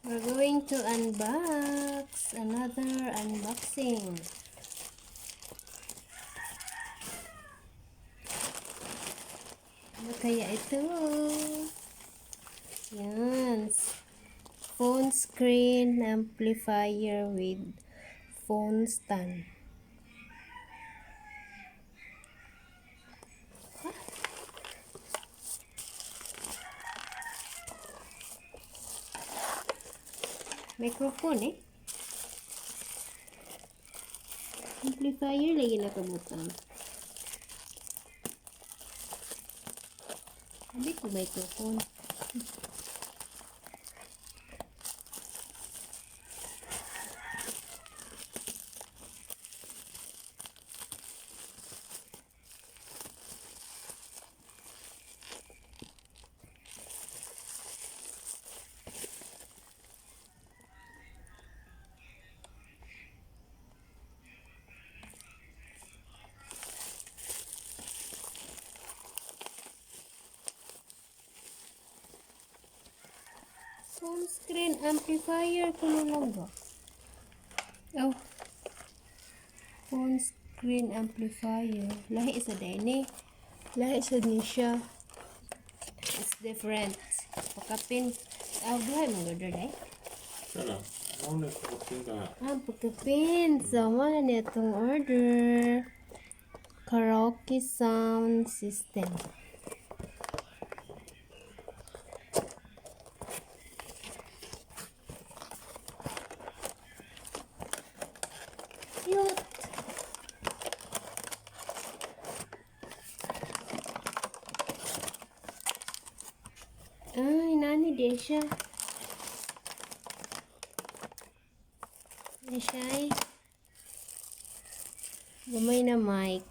We're going to unbox another unboxing. Ano kaya ito? Yan. Phone screen amplifier with phone stand. Microphone amplifier lagi nakabutang. Sabi ko microphone. Phone screen amplifier kuno lang ba? Oh. Phone screen amplifier. Lahi sa dini. Lahi sa ni siya. It's different. Pagkapin. Buhay mo order day. Sana. Ano na pagkapin ka? Pagkapin. So, wala na itong order. Karaoke sound system. Cute. Ay, nani din siya. Ano siya ay? Gamay na mic.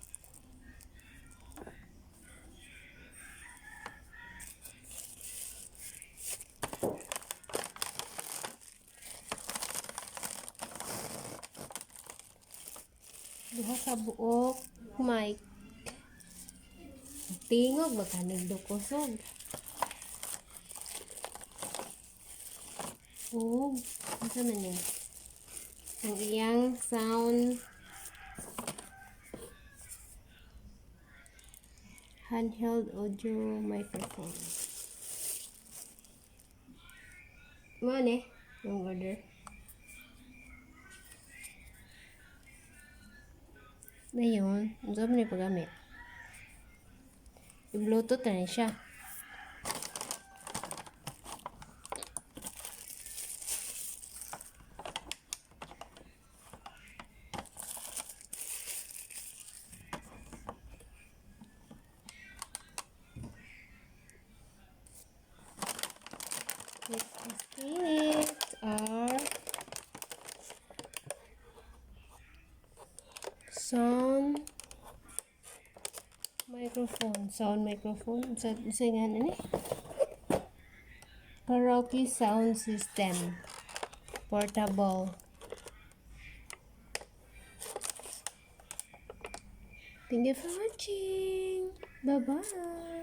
Duha ka buok mic. Tingog baka nagdukosog. Oh, ano man yan? Ang iyang sound handheld audio microphone. Ano yung order? Na yun. Ang sabi na paggamit. I-bluetooth na rin siya. It are sound microphone sa nga ni karaoke sound system portable. Thank you for watching. Bye bye.